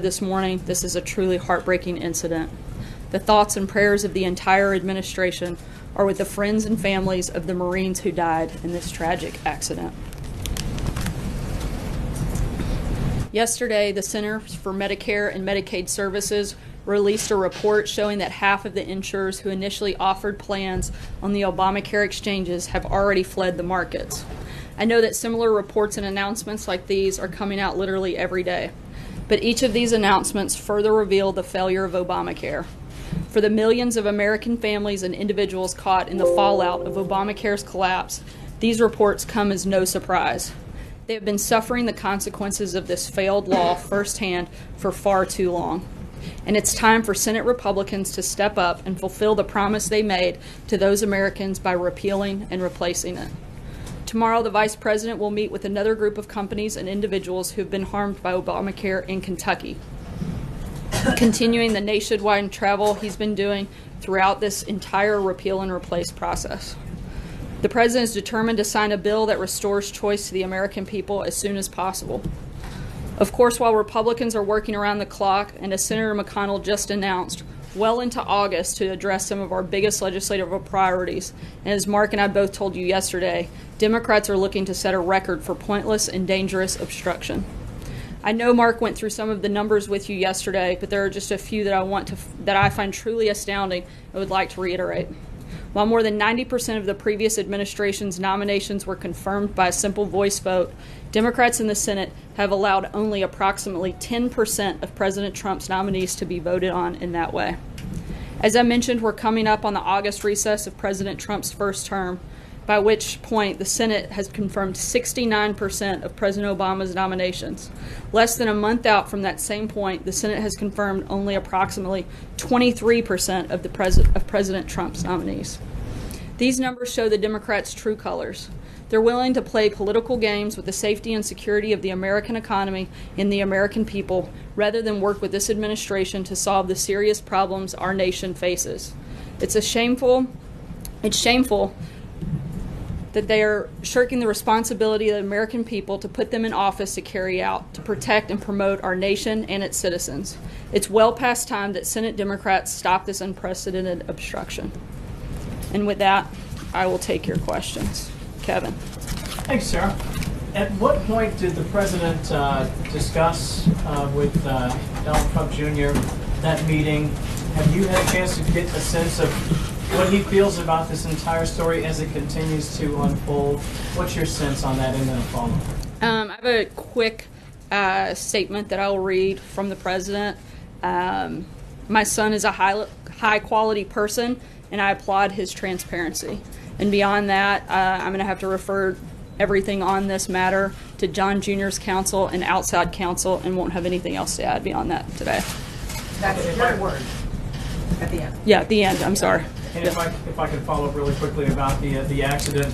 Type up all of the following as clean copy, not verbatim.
This morning, this is a truly heartbreaking incident. The thoughts and prayers of the entire administration are with the friends and families of the Marines who died in this tragic accident. Yesterday, the Centers for Medicare and Medicaid Services released a report showing that half of the insurers who initially offered plans on the Obamacare exchanges have already fled the markets. I know that similar reports and announcements like these are coming out literally every day. But each of these announcements further reveal the failure of Obamacare. For the millions of American families and individuals caught in the fallout of Obamacare's collapse, these reports come as no surprise. They have been suffering the consequences of this failed law firsthand for far too long. And it's time for Senate Republicans to step up and fulfill the promise they made to those Americans by repealing and replacing it. Tomorrow, the Vice President will meet with another group of companies and individuals who have been harmed by Obamacare in Kentucky, continuing the nationwide travel he's been doing throughout this entire repeal and replace process. The President is determined to sign a bill that restores choice to the American people as soon as possible. Of course, while Republicans are working around the clock, and as Senator McConnell just announced, well into August to address some of our biggest legislative priorities. And as Mark and I both told you yesterday, Democrats are looking to set a record for pointless and dangerous obstruction. I know Mark went through some of the numbers with you yesterday, but there are just a few that I find truly astounding and would like to reiterate. While more than 90% of the previous administration's nominations were confirmed by a simple voice vote, Democrats in the Senate have allowed only approximately 10% of President Trump's nominees to be voted on in that way. As I mentioned, we're coming up on the August recess of President Trump's first term, by which point the Senate has confirmed 69% of President Obama's nominations. Less than a month out from that same point, the Senate has confirmed only approximately 23% of President Trump's nominees. These numbers show the Democrats' true colors. They're willing to play political games with the safety and security of the American economy and the American people, rather than work with this administration to solve the serious problems our nation faces. It's shameful that they are shirking the responsibility of the American people to put them in office to carry out, to protect and promote our nation and its citizens. It's well past time that Senate Democrats stop this unprecedented obstruction. And with that, I will take your questions. Kevin. Thanks, Sarah. At what point did the President discuss with Donald Trump Jr. that meeting? Have you had a chance to get a sense of what he feels about this entire story as it continues to unfold? What's your sense on that, and then a follow-up? I have a quick statement that I will read from the President. My son is a high-quality person, and I applaud his transparency. And beyond that, I'm going to have to refer everything on this matter to John Jr.'s counsel and outside counsel, and won't have anything else to add beyond that today. That's one word at the end. Yeah, at the end. I'm sorry. And if I could follow up really quickly about the accident,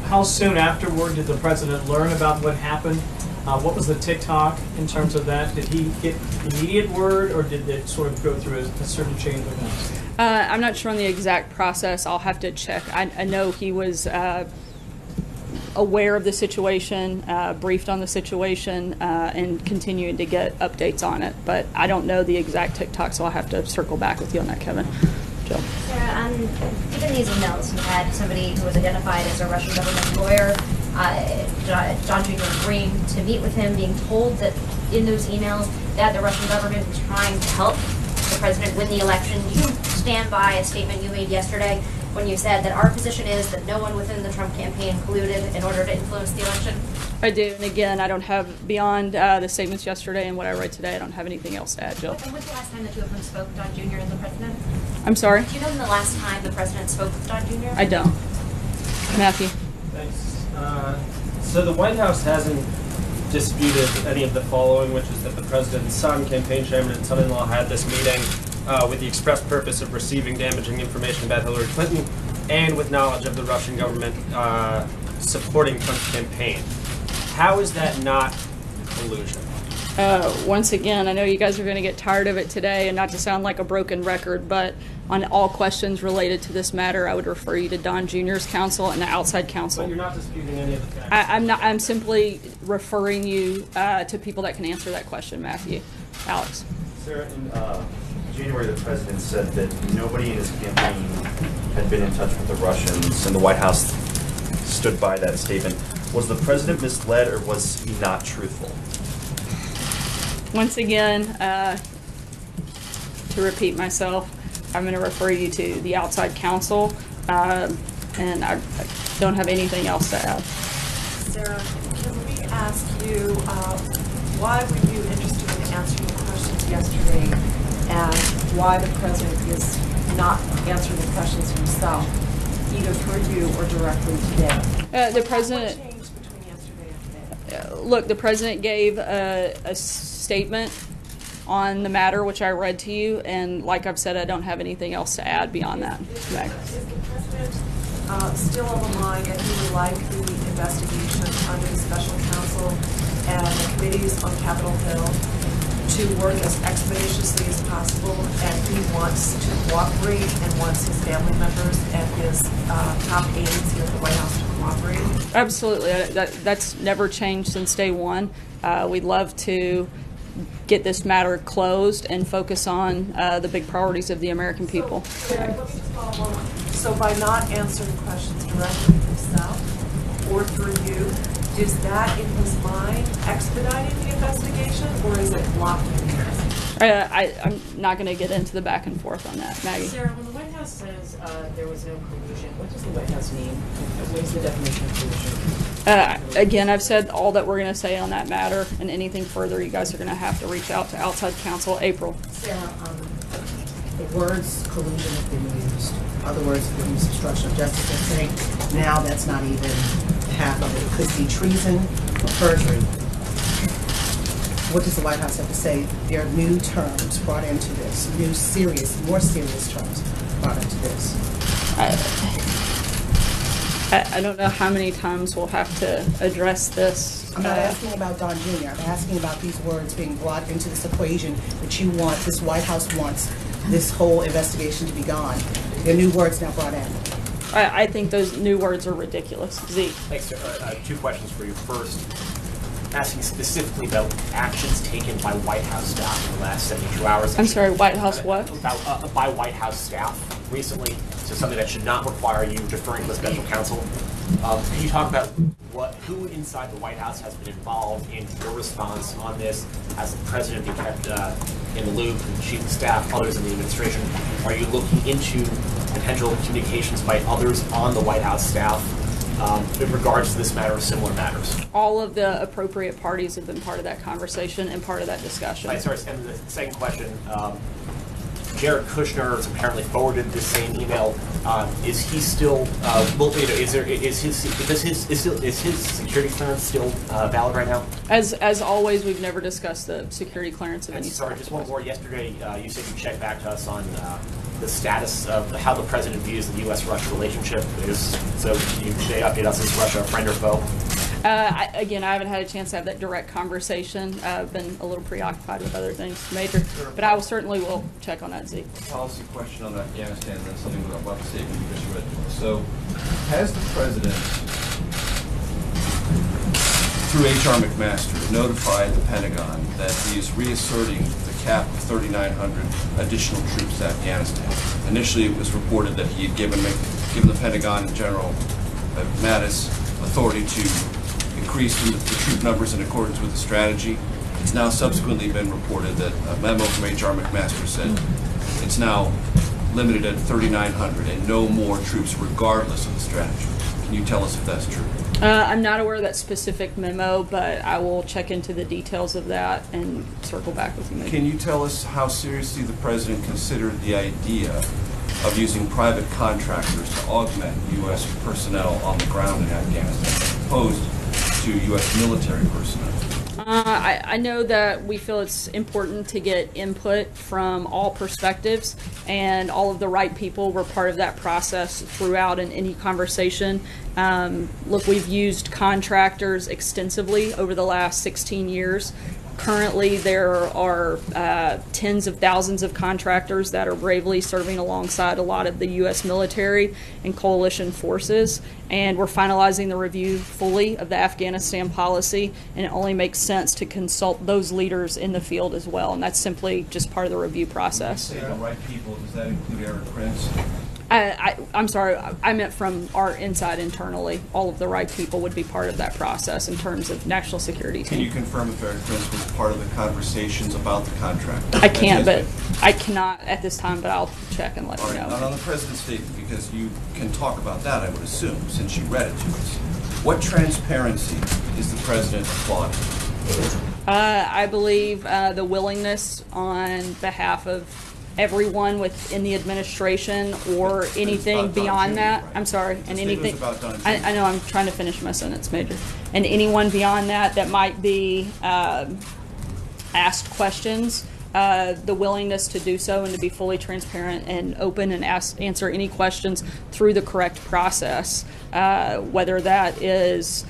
how soon afterward did the President learn about what happened? What was the TikTok in terms of that? Did he get immediate word, or did it sort of go through a certain chain of events? I'm not sure on the exact process. I'll have to check. I know he was aware of the situation, briefed on the situation, and continuing to get updates on it. But I don't know the exact TikTok, so I'll have to circle back with you on that, Kevin. Joe. Sarah, given these emails, you had somebody who was identified as a Russian government lawyer, John Jr. agreeing to meet with him, being told that in those emails that the Russian government was trying to help the president win the election. Do you stand by a statement you made yesterday when you said that our position is that no one within the Trump campaign colluded in order to influence the election? I do, and again, I don't have, beyond the statements yesterday and what I read today, I don't have anything else to add, Jill. And when's the last time the two of them spoke, John Jr. and the president? I'm sorry? Do you know when the last time the president spoke with John Jr.? I don't. Matthew. Thanks. So the White House hasn't disputed any of the following, which is that the president's son, campaign chairman, and son-in-law had this meeting with the express purpose of receiving damaging information about Hillary Clinton and with knowledge of the Russian government supporting Trump's campaign. How is that not collusion? Once again, I know you guys are going to get tired of it today, and not to sound like a broken record, but on all questions related to this matter, I would refer you to Don Jr.'s counsel and the outside But counsel. you're not disputing any of the facts. I'm not. I'm simply referring you to people that can answer that question, Matthew. Alex. Sarah, in January, the president said that nobody in his campaign had been in touch with the Russians, and the White House stood by that statement. Was the president misled, or was he not truthful? Once again, to repeat myself, I'm going to refer you to the outside counsel, and I don't have anything else to add. Sarah, can we ask you, why were you interested in answering the questions yesterday, and why the president is not answering the questions himself, either through you or directly today? The president. What changed between yesterday and today? Look, the president gave a statement on the matter, which I read to you, and like I've said, I don't have anything else to add beyond that. Meg. Is the president still on the line, and he would like the investigation under the special counsel and the committees on Capitol Hill to work as expeditiously as possible, and he wants to cooperate and wants his family members and his top aides here at the White House to cooperate? Absolutely. That's never changed since day one. We'd love to get this matter closed and focus on the big priorities of the American people. Sarah, let me just follow on. So by not answering questions directly himself or through you, is that in his mind expediting the investigation, or is it blocking the investigation? I'm not going to get into the back and forth on that, Maggie. Sarah, when the White House says there was no collusion, what does the White House mean? What is the definition of collusion? Again, I've said all that we're going to say on that matter, and anything further, you guys are going to have to reach out to outside counsel. April. Sarah, the words collusion have been used. Other words have been used, obstruction of justice. I think now that's not even half of it. It could be treason or perjury. What does the White House have to say? There are new terms brought into this, new serious, more serious terms brought into this. I don't know how many times we'll have to address this. I'm not asking about Don Jr. I'm asking about these words being brought into this equation that you want, this White House wants this whole investigation to be gone. There are new words now brought in. I think those new words are ridiculous. Z. Thanks, sir. Two questions for you. First, asking specifically about actions taken by White House staff in the last 72 hours. I'm sorry, White House what? About, by White House staff recently, so something that should not require you deferring to a special counsel. Can you talk about who inside the White House has been involved in your response on this? Has the president been kept in the loop, and chief of staff, others in the administration? Are you looking into potential communications by others on the White House staff in regards to this matter or similar matters? All of the appropriate parties have been part of that conversation and part of that discussion. Right, sorry, and the second question, Jared Kushner has apparently forwarded this same email. Is he still? Is his security clearance still valid right now? As always, we've never discussed the security clearance of And any sorry, sort. just one more. Yesterday, you said you checked back to us on the status of how the president views the U.S.-Russia relationship. So you may update us. Is Russia a friend or foe? Again, I haven't had a chance to have that direct conversation. I've been a little preoccupied with other things, Major. But I will certainly check on that, Z. Policy question on Afghanistan, and then something about the statement you just read. So, has the president, through H.R. McMaster, notified the Pentagon that he is reasserting the cap of 3,900 additional troops to Afghanistan? Initially, it was reported that he had given the Pentagon General Mattis authority to increase the troop numbers in accordance with the strategy. It's now subsequently been reported that a memo from H.R. McMaster said it's now limited at 3,900 and no more troops regardless of the strategy. Can you tell us if that's true? I'm not aware of that specific memo, but I will check into the details of that and circle back with you, Major. Can you tell us how seriously the president considered the idea of using private contractors to augment U.S. personnel on the ground in Afghanistan as opposed to U.S. military personnel? I know that we feel it's important to get input from all perspectives, and all of the right people were part of that process throughout in any conversation. Look, we've used contractors extensively over the last 16 years. Currently, there are tens of thousands of contractors that are bravely serving alongside a lot of the U.S. military and coalition forces, and we're finalizing the review fully of the Afghanistan policy, and it only makes sense to consult those leaders in the field as well, and that's simply just part of the review process. Say the right people, does that include Eric Prince? I'm sorry, I meant from our inside internally. All of the right people would be part of that process in terms of national security Can you team. confirm if Eric Prince was part of the conversations about the contract? I can't, As he but has been? I cannot at this time, but I'll check and let All you right, not on know. the president's statement, because you can talk about that, I would assume, since you read it to us. What transparency is the president applauding? I believe the willingness on behalf of everyone within the administration or anything about Don beyond Jr., that. right? I'm sorry, The and statement was anything. about Don Jr. I know, I'm trying to finish my sentence, Major. And anyone beyond that might be asked questions, the willingness to do so and to be fully transparent and open and answer any questions through the correct process, whether that is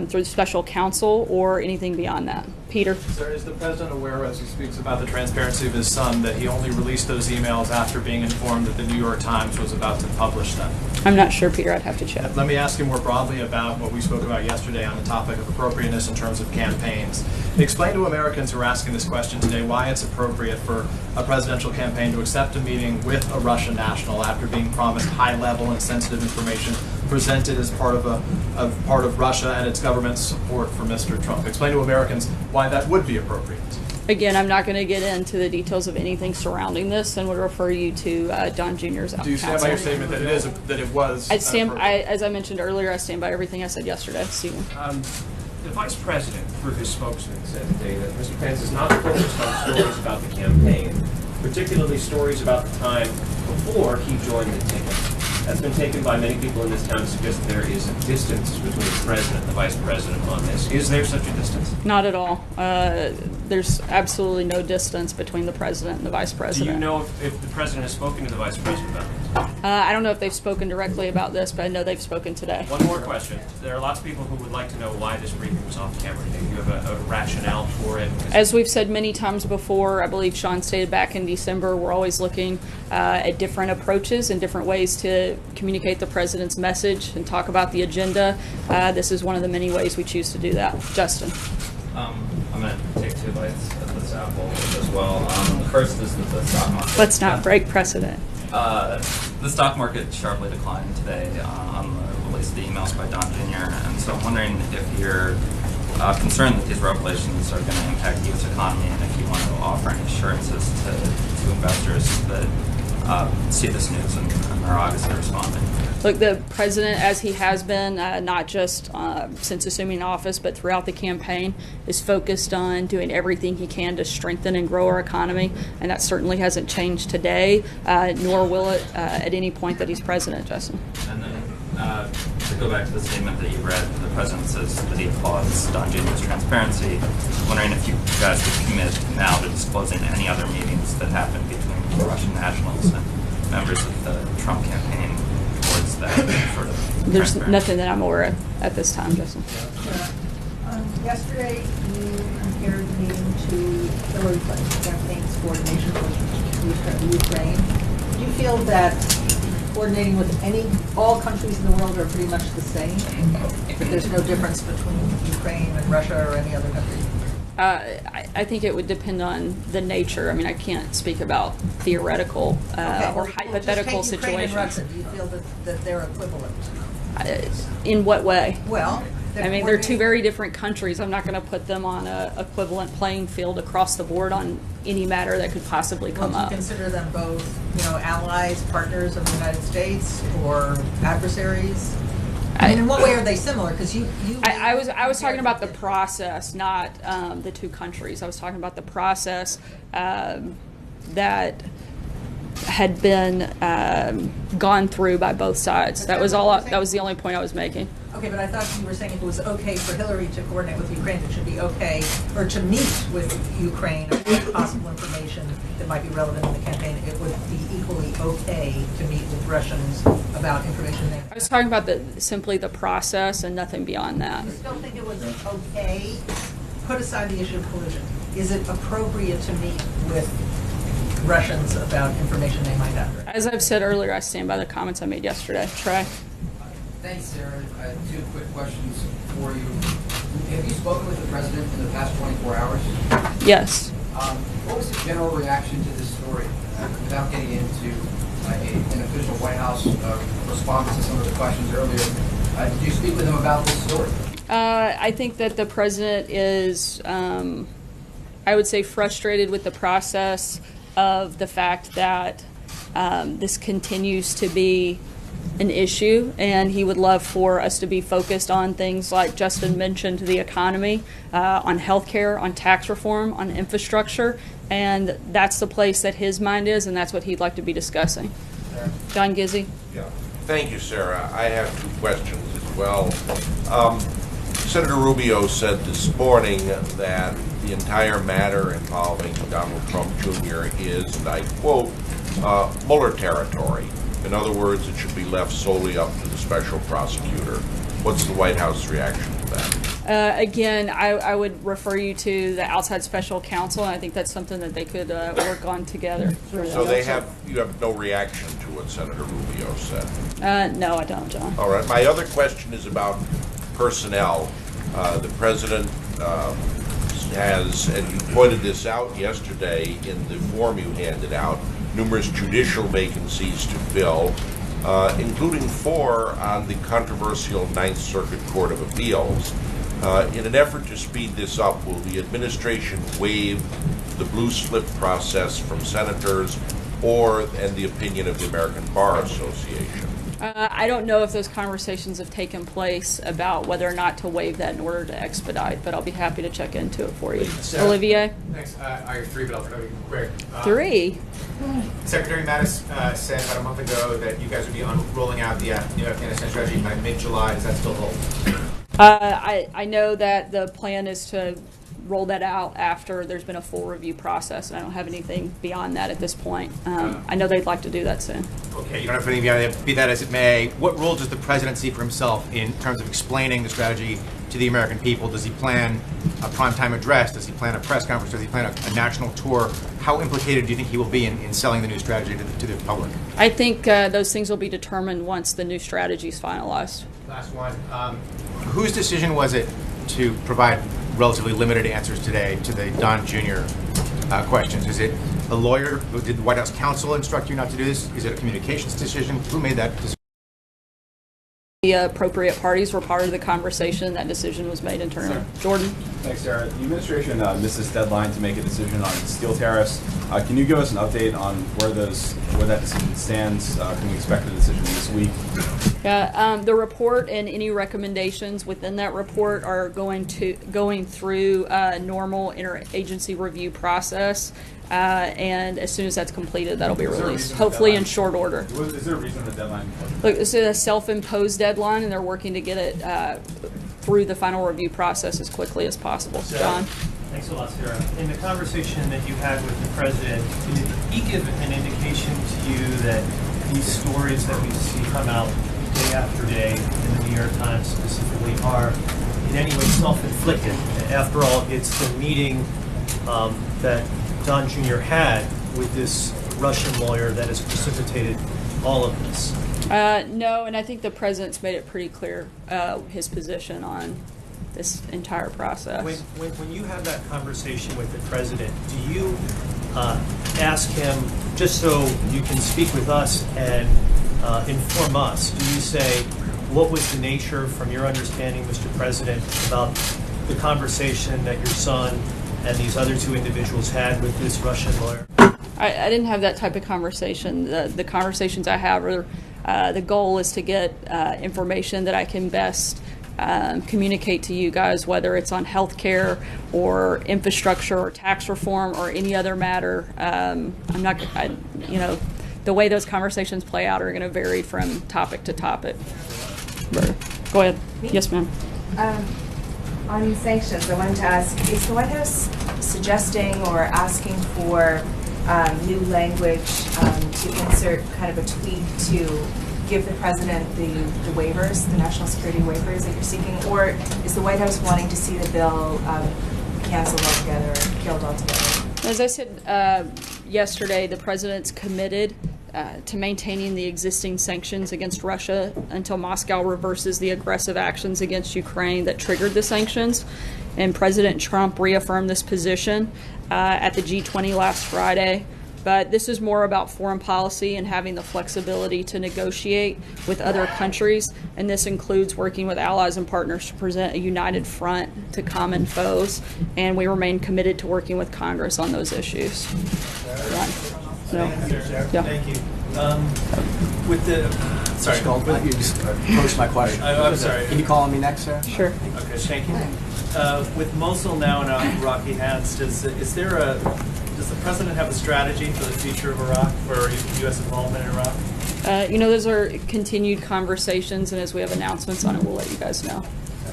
through special counsel or anything beyond that. Peter? Sir, is the president aware, as he speaks about the transparency of his son, that he only released those emails after being informed that the New York Times was about to publish them? I'm not sure, Peter. I'd have to check. Let me ask you more broadly about what we spoke about yesterday on the topic of appropriateness in terms of campaigns. Explain to Americans who are asking this question today why it's appropriate for a presidential campaign to accept a meeting with a Russian national after being promised high-level and sensitive information presented as part of Russia and its government's support for Mr. Trump. Explain to Americans why that would be appropriate. Again, I'm not going to get into the details of anything surrounding this and would refer you to Don Jr.'s Do you stand by your statement that it was? As I mentioned earlier, I stand by everything I said yesterday, Stephen. The vice president, through his spokesman, said today that Mr. Pence is not focused on stories about the campaign, particularly stories about the time before he joined the ticket. That's been taken by many people in this town to suggest that there is a distance between the president and the vice president on this. Is there such a distance? Not at all. There's absolutely no distance between the president and the vice Do president. you know if the president has spoken to the vice president about this? I don't know if they've spoken directly about this, but I know they've spoken today. One more question. There are lots of people who would like to know why this briefing was off camera. Do you have a rationale for it? As we've said many times before, I believe Sean stated back in December, we're always looking at different approaches and different ways to communicate the president's message and talk about the agenda. This is one of the many ways we choose to do that. Justin. I'm going to take 2 bites at this apple as well. The first is that the stock market. Let's not break precedent. The stock market sharply declined today on the release of the emails by Don Jr. And so I'm wondering if you're concerned that these revelations are going to impact the U.S. economy, and if you want to offer any assurances to investors that see this news and are obviously responding. Look, the president, as he has been, not just since assuming office, but throughout the campaign, is focused on doing everything he can to strengthen and grow our economy, and that certainly hasn't changed today, nor will it at any point that he's president, Justin. And then to go back to the statement that you read, the president says that he applauds Don Jr.'s transparency. I'm wondering if you guys would commit now to disclosing any other meetings that happened between Russian nationals and members of the Trump campaign towards that sort of There's transparency. nothing that I'm aware of at this time, Justin. Yesterday, you compared the meeting to Hillary Clinton's campaign's coordination with Ukraine. Do you feel that coordinating with all countries in the world are pretty much the same? That there's no difference between Ukraine and Russia or any other country? I think it would depend on the nature. I mean, I can't speak about theoretical or hypothetical just take Ukraine and situations. Russia. Do you feel that they're equivalent? In what way? Well, I mean, they're two very different countries. I'm not going to put them on an equivalent playing field across the board on any matter that could possibly come Well, do up. you consider them both, allies, partners of the United States, or adversaries? I mean, in what way are they similar? Because I was talking about the process, not the two countries. I was talking about the process that had been gone through by both sides. That was all. That was the only point I was making. Okay, but I thought you were saying if it was okay for Hillary to coordinate with Ukraine, it should be okay, or to meet with Ukraine, or get possible information that might be relevant in the campaign, it would be equally okay to meet with Russians about information there. I was talking about simply the process and nothing beyond that. You still think it was okay? Put aside the issue of collusion. is it appropriate to meet with Russians about information they might have? As I've said earlier, I stand by the comments I made yesterday. Trey? Thanks, Sarah. Two quick questions for you. Have you spoken with the president in the past 24 hours? Yes. What was the general reaction to this story? Without getting into an official White House response to some of the questions earlier, did you speak with him about this story? I think that the president is, I would say, frustrated with the process of the fact that this continues to be an issue, and he would love for us to be focused on things like Justin mentioned, the economy, on healthcare, on tax reform, on infrastructure, and that's the place that his mind is, and that's what he'd like to be discussing. John Gizzi? Yeah. Thank you, Sarah. I have two questions as well. Senator Rubio said this morning that the entire matter involving Donald Trump Jr. is, and I quote, Mueller territory. In other words, it should be left solely up to the special prosecutor. What's the White House reaction to that? Again, I would refer you to the outside special counsel, and I think that's something that they could work on together. So you have no reaction to what Senator Rubio said? No, I don't, John. All right. My other question is about personnel. The president has, and you pointed this out yesterday in the form you handed out, numerous judicial vacancies to fill, including 4 on the controversial Ninth Circuit Court of Appeals. In an effort to speed this up, will the administration waive the blue slip process from senators and the opinion of the American Bar Association? I don't know if those conversations have taken place about whether or not to waive that in order to expedite, but I'll be happy to check into it for you. Olivier? Thanks. I have 3, but I'll try to be quick. 3? Secretary Mattis said about a month ago that you guys would be rolling out the new Afghanistan strategy by mid-July. Does that still hold? I know that the plan is to roll that out after there's been a full review process, and I don't have anything beyond that at this point. I know they'd like to do that soon. Okay, you don't have anything beyond that. Be that as it may, what role does the president see for himself in terms of explaining the strategy to the American people? Does he plan a primetime address? Does he plan a press conference? Does he plan a national tour? How implicated do you think he will be in selling the new strategy to the public? I think those things will be determined once the new strategy is finalized. Last one. Whose decision was it to provide relatively limited answers today to the Don Jr. Questions? Is it a lawyer? Did the White House counsel instruct you not to do this? Is it a communications decision? Who made that decision? The appropriate parties were part of the conversation. That decision was made internally. Jordan? Thanks, Sarah. The administration missed this deadline to make a decision on steel tariffs. Can you give us an update on where that decision stands? Can we expect a decision this week? Yeah, the report and any recommendations within that report are going through a normal interagency review process, and as soon as that's completed, that'll be released, hopefully in short order. Is there a reason the deadline? Look, this is a self-imposed deadline, and they're working to get it through the final review process as quickly as possible. John? Thanks a lot, Sarah. In the conversation that you had with the president, did he give an indication to you that these stories that we see come out day after day in the New York Times specifically are in any way self-inflicted? After all, it's the meeting that Don Jr. had with this Russian lawyer that has precipitated all of this. No, and I think the president's made it pretty clear his position on this entire process. When you have that conversation with the president, do you ask him, just so you can speak with us and inform us, do you say, what was the nature, from your understanding, Mr. President, about the conversation that your son and these other 2 individuals had with this Russian lawyer? I didn't have that type of conversation. The conversations I have are, the goal is to get information that I can best communicate to you guys, whether it's on healthcare or infrastructure or tax reform or any other matter. The way those conversations play out are going to vary from topic to topic. Go ahead. Yes, ma'am. On sanctions, I wanted to ask, is the White House suggesting or asking for new language to insert kind of a tweak to give the president the waivers, the national security waivers that you're seeking? Or is the White House wanting to see the bill canceled altogether or killed altogether? As I said yesterday, the president's committed to maintaining the existing sanctions against Russia until Moscow reverses the aggressive actions against Ukraine that triggered the sanctions. And President Trump reaffirmed this position at the G20 last Friday. But this is more about foreign policy and having the flexibility to negotiate with other countries. And this includes working with allies and partners to present a united front to common foes. And we remain committed to working with Congress on those issues. Thank you. With the, sorry. You just posed my question. I'm sorry. Can you call on me next, sir? Sure. Okay, thank you. With Mosul now in Iraqi hands, does the president have a strategy for the future of Iraq, for U.S. involvement in Iraq? Those are continued conversations, and as we have announcements on it, we'll let you guys know.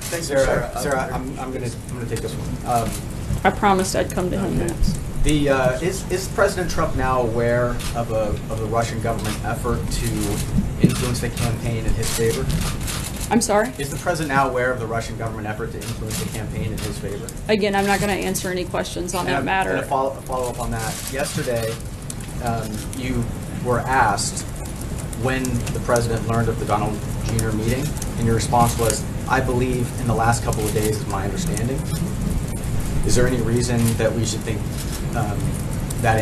Thanks, Sarah. Sarah, I'm gonna take this one. I promised I'd come to him next. Is President Trump now aware of the Russian government effort to influence the campaign in his favor? I'm sorry? Is the president now aware of the Russian government effort to influence the campaign in his favor? Again, I'm not going to answer any questions on that matter. And a follow up on that. Yesterday, you were asked when the president learned of the Donald Jr. meeting, and your response was, "I believe in the last couple of days is my understanding." Is there any reason that we should think that